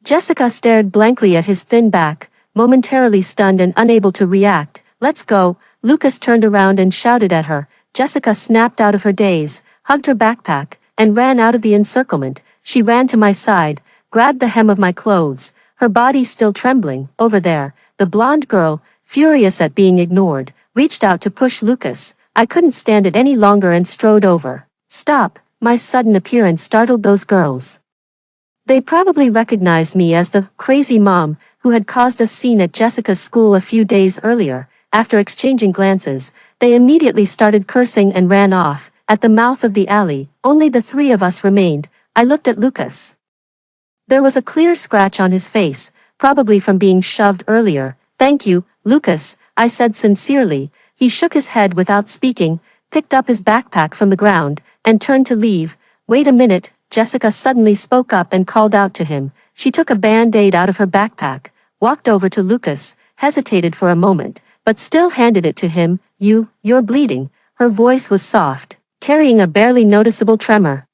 Jessica stared blankly at his thin back, momentarily stunned and unable to react. "Let's go." Lucas turned around and shouted at her. Jessica snapped out of her daze, hugged her backpack, and ran out of the encirclement. She ran to my side, grabbed the hem of my clothes, her body still trembling. "Over there." The blonde girl, furious at being ignored, reached out to push Lucas. I couldn't stand it any longer and strode over. "Stop." My sudden appearance startled those girls. They probably recognized me as the crazy mom who had caused a scene at Jessica's school a few days earlier. After exchanging glances, they immediately started cursing and ran off. At the mouth of the alley, only the three of us remained. I looked at Lucas. There was a clear scratch on his face, probably from being shoved earlier. "Thank you, Lucas," I said sincerely. He shook his head without speaking, picked up his backpack from the ground, and turned to leave. "Wait a minute," Jessica suddenly spoke up and called out to him. She took a band-aid out of her backpack, walked over to Lucas, hesitated for a moment, but still handed it to him. You're bleeding." Her voice was soft, carrying a barely noticeable tremor.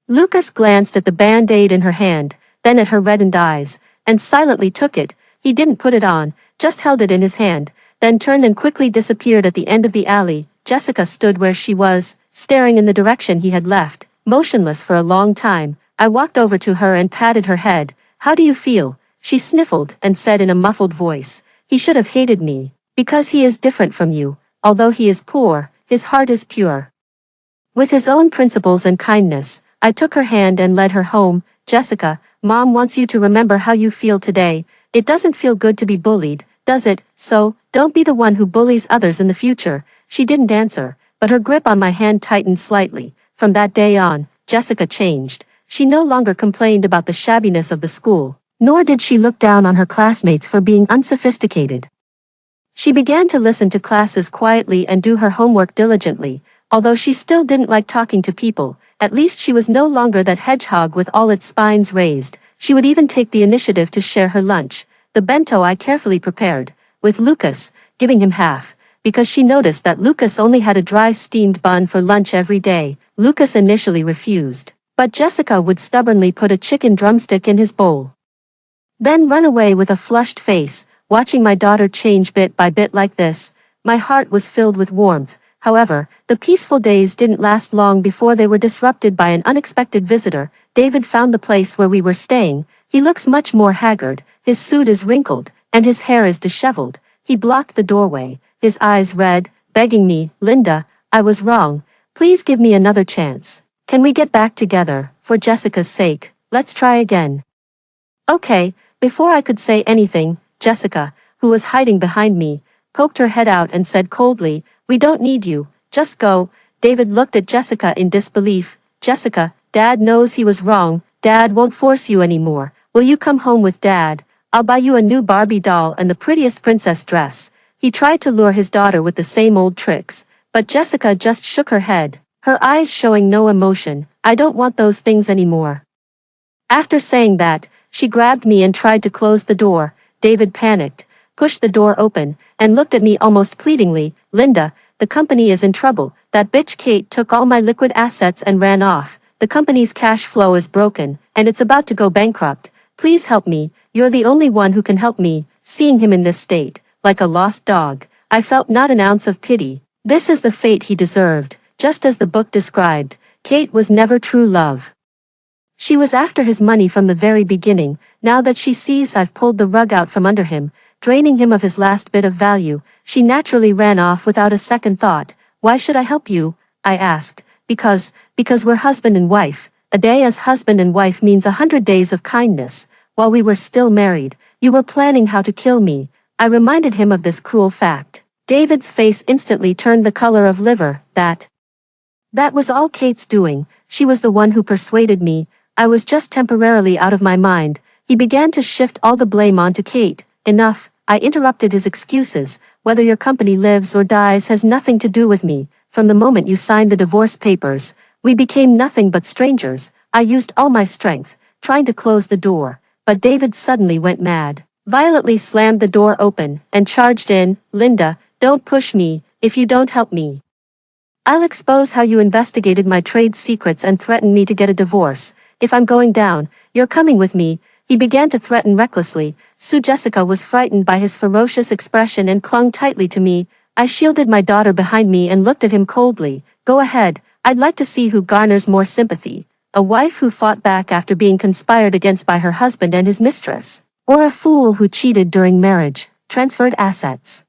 Lucas glanced at the band-aid in her hand, then at her reddened eyes, and silently took it. He didn't put it on, just held it in his hand, then turned and quickly disappeared at the end of the alley. Jessica stood where she was, staring in the direction he had left, motionless for a long time. I walked over to her and patted her head. "How do you feel?" She sniffled and said in a muffled voice, "He should have hated me, because he is different from you. Although he is poor, his heart is pure." With his own principles and kindness, I took her hand and led her home. "Jessica, Mom wants you to remember how you feel today. It doesn't feel good to be bullied, does it? So, don't be the one who bullies others in the future." She didn't answer, but her grip on my hand tightened slightly. From that day on, Jessica changed. She no longer complained about the shabbiness of the school, nor did she look down on her classmates for being unsophisticated. She began to listen to classes quietly and do her homework diligently. Although she still didn't like talking to people, at least she was no longer that hedgehog with all its spines raised. She would even take the initiative to share her lunch, the bento I carefully prepared, with Lucas, giving him half, because she noticed that Lucas only had a dry steamed bun for lunch every day. Lucas initially refused, but Jessica would stubbornly put a chicken drumstick in his bowl, then run away with a flushed face. Watching my daughter change bit by bit like this, my heart was filled with warmth. However, the peaceful days didn't last long before they were disrupted by an unexpected visitor. David found the place where we were staying. He looks much more haggard, his suit is wrinkled, and his hair is disheveled. He blocked the doorway, his eyes red, begging me, "Linda, I was wrong. Please give me another chance. Can we get back together, for Jessica's sake? Let's try again." "Okay." Before I could say anything, Jessica, who was hiding behind me, poked her head out and said coldly, "We don't need you, just go." David looked at Jessica in disbelief. "Jessica, Dad knows he was wrong. Dad won't force you anymore. Will you come home with Dad? I'll buy you a new Barbie doll and the prettiest princess dress." He tried to lure his daughter with the same old tricks, but Jessica just shook her head, her eyes showing no emotion. "I don't want those things anymore." After saying that, she grabbed me and tried to close the door. David panicked, pushed the door open, and looked at me almost pleadingly. "Linda, the company is in trouble. That bitch Kate took all my liquid assets and ran off. The company's cash flow is broken, and it's about to go bankrupt. Please help me. You're the only one who can help me." Seeing him in this state, like a lost dog, I felt not an ounce of pity. This is the fate he deserved, just as the book described. Kate was never true love. She was after his money from the very beginning. Now that she sees I've pulled the rug out from under him, draining him of his last bit of value, she naturally ran off without a second thought. "Why should I help you?" I asked. Because we're husband and wife. A day as husband and wife means 100 days of kindness. While we were still married, you were planning how to kill me." I reminded him of this cruel fact. David's face instantly turned the color of liver. That was all Kate's doing. She was the one who persuaded me. I was just temporarily out of my mind. He began to shift all the blame onto Kate. "Enough," I interrupted his excuses. "Whether your company lives or dies has nothing to do with me. From the moment you signed the divorce papers, we became nothing but strangers." I used all my strength, trying to close the door, but David suddenly went mad, violently slammed the door open, and charged in. "Linda, don't push me. If you don't help me, I'll expose how you investigated my trade secrets and threatened me to get a divorce. If I'm going down, you're coming with me." He began to threaten recklessly. Jessica was frightened by his ferocious expression and clung tightly to me. I shielded my daughter behind me and looked at him coldly. "Go ahead. I'd like to see who garners more sympathy. A wife who fought back after being conspired against by her husband and his mistress, or a fool who cheated during marriage, transferred assets,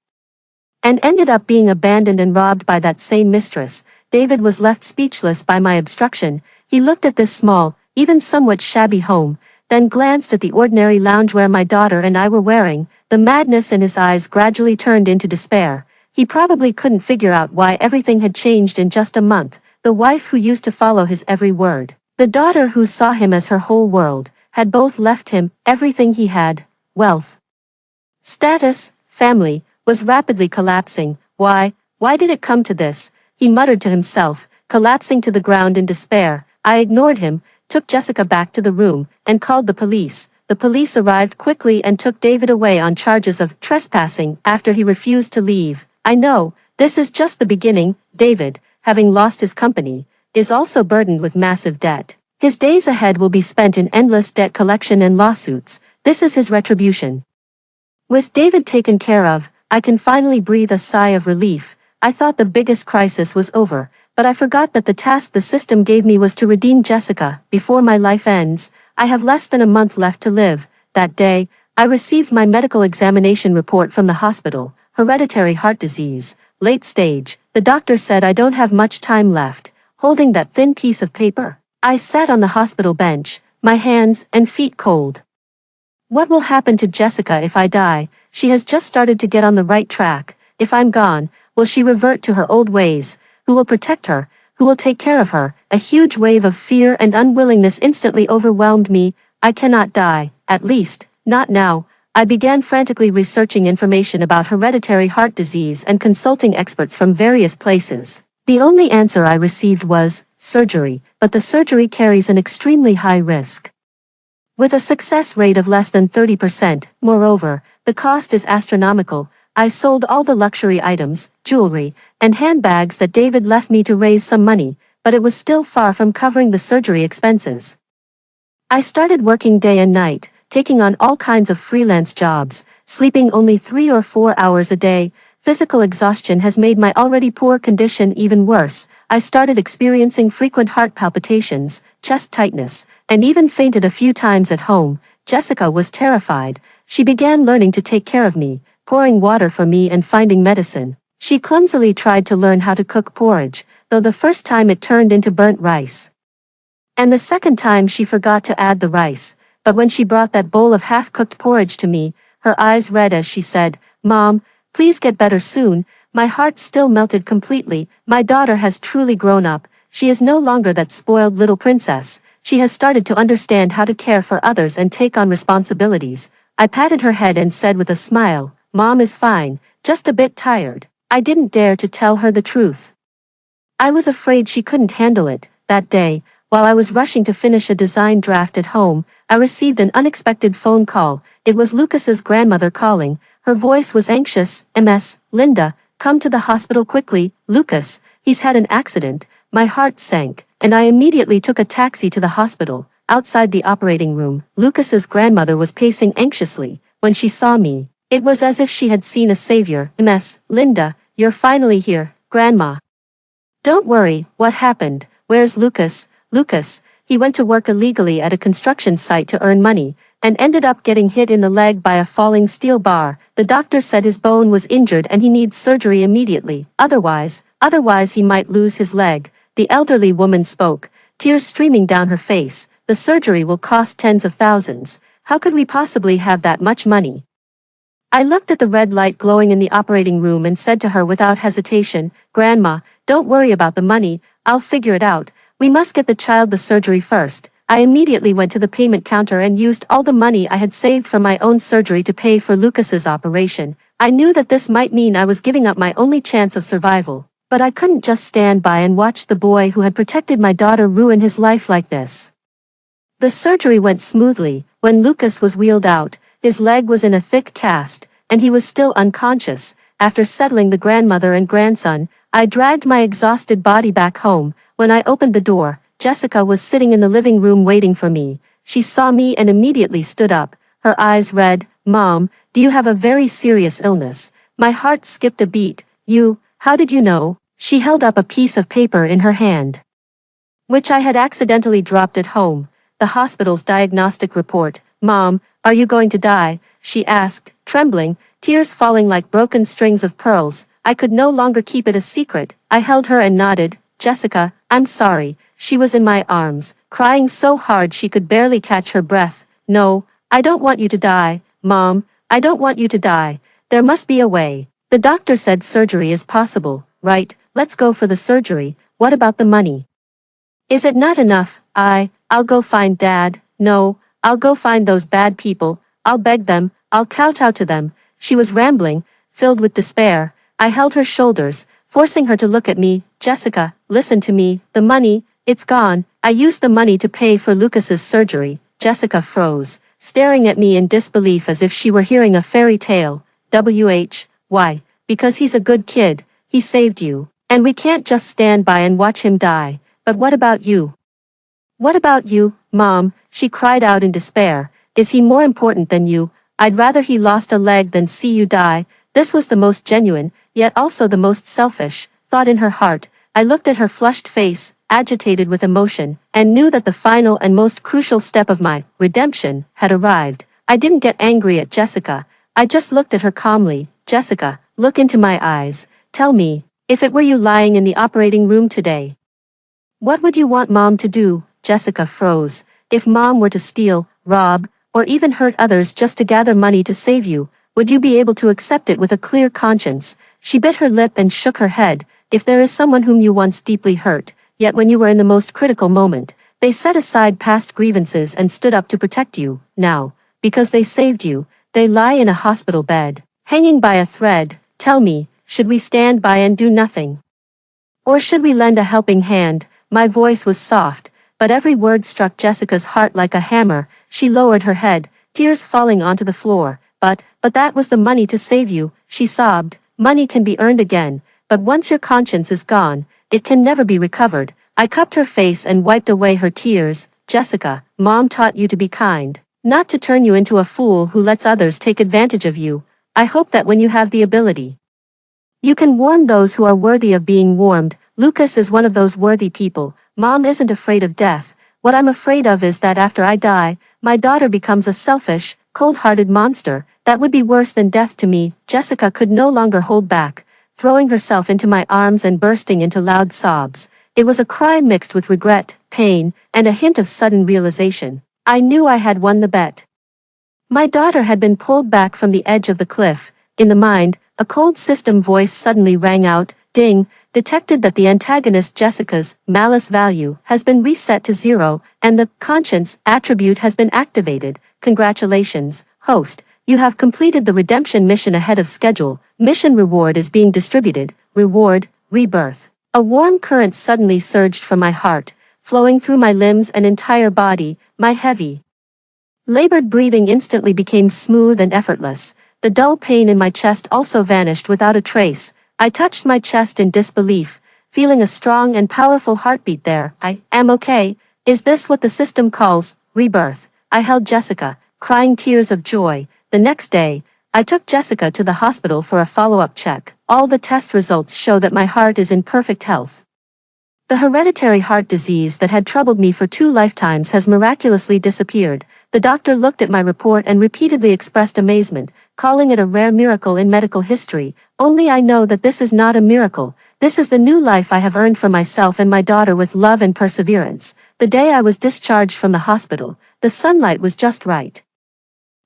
and ended up being abandoned and robbed by that same mistress." David was left speechless by my obstruction. He looked at this small, even somewhat shabby home, then glanced at the ordinary loungewear my daughter and I were wearing. The madness in his eyes gradually turned into despair. He probably couldn't figure out why everything had changed in just a month. The wife who used to follow his every word, the daughter who saw him as her whole world, had both left him. Everything he had, wealth, status, family, was rapidly collapsing. Why did it come to this? He muttered to himself, collapsing to the ground in despair. I ignored him, took Jessica back to the room, and called the police. The police arrived quickly and took David away on charges of trespassing after he refused to leave. I know, this is just the beginning. David, having lost his company, is also burdened with massive debt. His days ahead will be spent in endless debt collection and lawsuits. This is his retribution. With David taken care of, I can finally breathe a sigh of relief. I thought the biggest crisis was over, but I forgot that the task the system gave me was to redeem Jessica before my life ends. I have less than a month left to live. That day, I received my medical examination report from the hospital. Hereditary heart disease, late stage. The doctor said I don't have much time left. Holding that thin piece of paper, I sat on the hospital bench, my hands and feet cold. What will happen to Jessica if I die? She has just started to get on the right track. If I'm gone, will she revert to her old ways? Who will protect her? Who will take care of her? A huge wave of fear and unwillingness instantly overwhelmed me. I cannot die, at least, not now. I began frantically researching information about hereditary heart disease and consulting experts from various places. The only answer I received was surgery, but the surgery carries an extremely high risk, with a success rate of less than 30%. Moreover, the cost is astronomical. I sold all the luxury items, jewelry, and handbags that David left me to raise some money, but it was still far from covering the surgery expenses. I started working day and night, taking on all kinds of freelance jobs, sleeping only 3 or 4 hours a day. Physical exhaustion has made my already poor condition even worse. I started experiencing frequent heart palpitations, chest tightness, and even fainted a few times at home. Jessica was terrified. She began learning to take care of me, pouring water for me and finding medicine. She clumsily tried to learn how to cook porridge, though the first time it turned into burnt rice, and the second time she forgot to add the rice. But when she brought that bowl of half-cooked porridge to me, her eyes red as she said, "Mom, please get better soon." My heart still melted completely. My daughter has truly grown up. She is no longer that spoiled little princess. She has started to understand how to care for others and take on responsibilities. I patted her head and said with a smile, "Mom is fine, just a bit tired." I didn't dare to tell her the truth. I was afraid she couldn't handle it. That day, while I was rushing to finish a design draft at home, I received an unexpected phone call. It was Lucas's grandmother calling. Her voice was anxious. "Ms. Linda, come to the hospital quickly. Lucas, he's had an accident." My heart sank, and I immediately took a taxi to the hospital. Outside the operating room, Lucas's grandmother was pacing anxiously. When she saw me, it was as if she had seen a savior. "Ms. Linda, you're finally here, Grandma." "Don't worry, what happened? Where's Lucas?" "Lucas, he went to work illegally at a construction site to earn money, and ended up getting hit in the leg by a falling steel bar. The doctor said his bone was injured and he needs surgery immediately. Otherwise he might lose his leg." The elderly woman spoke, tears streaming down her face. "The surgery will cost tens of thousands. How could we possibly have that much money?" I looked at the red light glowing in the operating room and said to her without hesitation, "Grandma, don't worry about the money, I'll figure it out. We must get the child the surgery first." I immediately went to the payment counter and used all the money I had saved from my own surgery to pay for Lucas's operation. I knew that this might mean I was giving up my only chance of survival, but I couldn't just stand by and watch the boy who had protected my daughter ruin his life like this. The surgery went smoothly. When Lucas was wheeled out, his leg was in a thick cast, and he was still unconscious. After settling the grandmother and grandson, I dragged my exhausted body back home. When I opened the door, Jessica was sitting in the living room waiting for me. She saw me and immediately stood up, her eyes red. "Mom, do you have a very serious illness?" My heart skipped a beat. How did you know?" She held up a piece of paper in her hand, which I had accidentally dropped at home. "The hospital's diagnostic report." "Mom, are you going to die?" she asked, trembling, tears falling like broken strings of pearls. I could no longer keep it a secret. I held her and nodded. Jessica, I'm sorry." She was in my arms, crying so hard she could barely catch her breath. "No, I don't want you to die, Mom. I don't want you to die. There must be a way. The doctor said surgery is possible, right? Let's go for the surgery. What about the money? Is it not enough? I'll go find Dad." "No, I'll go find those bad people. I'll beg them. I'll kowtow to them." She was rambling, filled with despair. I held her shoulders, forcing her to look at me. "Jessica, listen to me. The money, it's gone. I used the money to pay for Lucas's surgery." Jessica froze, staring at me in disbelief as if she were hearing a fairy tale. Why? Because he's a good kid. He saved you. And we can't just stand by and watch him die. But what about you? What about you, Mom? She cried out in despair. Is he more important than you? I'd rather he lost a leg than see you die. This was the most genuine, yet also the most selfish, thought in her heart. I looked at her flushed face, agitated with emotion, and knew that the final and most crucial step of my redemption had arrived. I didn't get angry at Jessica. I just looked at her calmly. "Jessica, look into my eyes. Tell me, if it were you lying in the operating room today, what would you want Mom to do?" Jessica froze. "If Mom were to steal, rob, or even hurt others just to gather money to save you, would you be able to accept it with a clear conscience?" She bit her lip and shook her head. "If there is someone whom you once deeply hurt, yet when you were in the most critical moment, they set aside past grievances and stood up to protect you, now, because they saved you, they lie in a hospital bed, hanging by a thread. Tell me, should we stand by and do nothing? Or should we lend a helping hand?" My voice was soft, but every word struck Jessica's heart like a hammer. She lowered her head, tears falling onto the floor. But that was the money to save you," she sobbed. "Money can be earned again, but once your conscience is gone, it can never be recovered." I cupped her face and wiped away her tears. "Jessica, Mom taught you to be kind, not to turn you into a fool who lets others take advantage of you. I hope that when you have the ability, you can warm those who are worthy of being warmed. Lucas is one of those worthy people. Mom isn't afraid of death. What I'm afraid of is that after I die, my daughter becomes a selfish, cold-hearted monster. That would be worse than death to me." Jessica could no longer hold back, throwing herself into my arms and bursting into loud sobs. It was a cry mixed with regret, pain, and a hint of sudden realization. I knew I had won the bet. My daughter had been pulled back from the edge of the cliff. In the mind, a cold system voice suddenly rang out. Ding, detected that the antagonist Jessica's malice value has been reset to 0, and the conscience attribute has been activated. Congratulations, host. You have completed the redemption mission ahead of schedule. Mission reward is being distributed. Reward, rebirth. A warm current suddenly surged from my heart, flowing through my limbs and entire body. My heavy, labored breathing instantly became smooth and effortless. The dull pain in my chest also vanished without a trace. I touched my chest in disbelief, feeling a strong and powerful heartbeat there. I am okay. Is this what the system calls rebirth? I held Jessica, crying tears of joy. The next day, I took Jessica to the hospital for a follow-up check. All the test results show that my heart is in perfect health. The hereditary heart disease that had troubled me for 2 lifetimes has miraculously disappeared. The doctor looked at my report and repeatedly expressed amazement, calling it a rare miracle in medical history. Only I know that this is not a miracle. This is the new life I have earned for myself and my daughter with love and perseverance. The day I was discharged from the hospital, the sunlight was just right.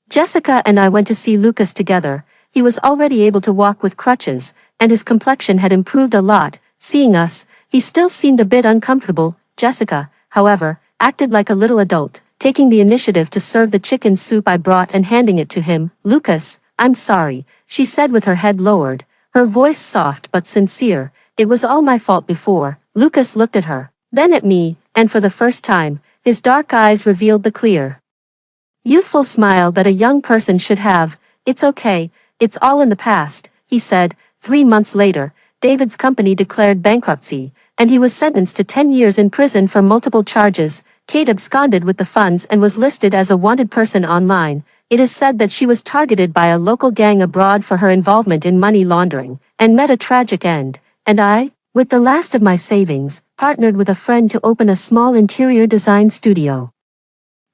Jessica and I went to see Lucas together. He was already able to walk with crutches, and his complexion had improved a lot. Seeing us, he still seemed a bit uncomfortable. Jessica, however, acted like a little adult, taking the initiative to serve the chicken soup I brought and handing it to him. "Lucas, I'm sorry," she said with her head lowered, her voice soft but sincere. "It was all my fault before." Lucas looked at her, then at me, and for the first time, his dark eyes revealed the clear, youthful smile that a young person should have. "It's okay, it's all in the past," he said. 3 months later, David's company declared bankruptcy, and he was sentenced to 10 years in prison for multiple charges. Kate absconded with the funds and was listed as a wanted person online. It is said that she was targeted by a local gang abroad for her involvement in money laundering, and met a tragic end. And I, with the last of my savings, partnered with a friend to open a small interior design studio.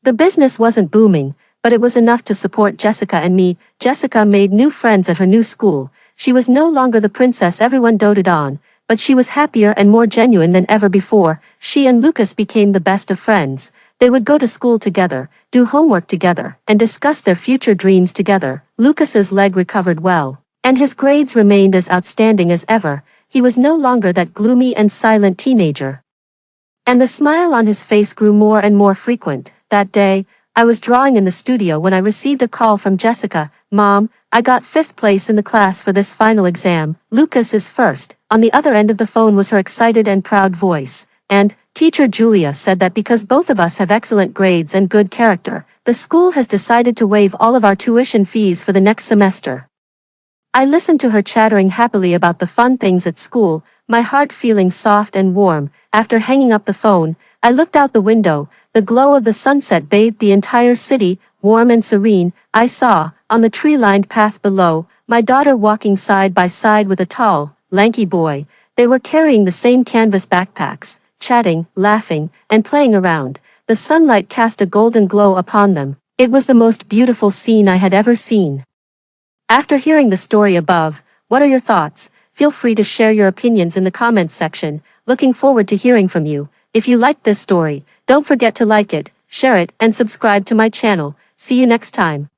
The business wasn't booming, but it was enough to support Jessica and me. Jessica made new friends at her new school. She was no longer the princess everyone doted on. but she was happier and more genuine than ever before. She and Lucas became the best of friends. They would go to school together, do homework together, and discuss their future dreams together. Lucas's leg recovered well, and his grades remained as outstanding as ever. He was no longer that gloomy and silent teenager. And the smile on his face grew more and more frequent. That day, I was drawing in the studio when I received a call from Jessica. "Mom, I got 5th place in the class for this final exam. Lucas is first." On the other end of the phone was her excited and proud voice. "And, Teacher Julia said that because both of us have excellent grades and good character, the school has decided to waive all of our tuition fees for the next semester." I listened to her chattering happily about the fun things at school, my heart feeling soft and warm. After hanging up the phone, I looked out the window. The glow of the sunset bathed the entire city, warm and serene. I saw, on the tree-lined path below, my daughter walking side by side with a tall, lanky boy. They were carrying the same canvas backpacks, chatting, laughing, and playing around. The sunlight cast a golden glow upon them. It was the most beautiful scene I had ever seen. After hearing the story above, what are your thoughts? Feel free to share your opinions in the comments section. Looking forward to hearing from you. If you liked this story, don't forget to like it, share it, and subscribe to my channel. See you next time.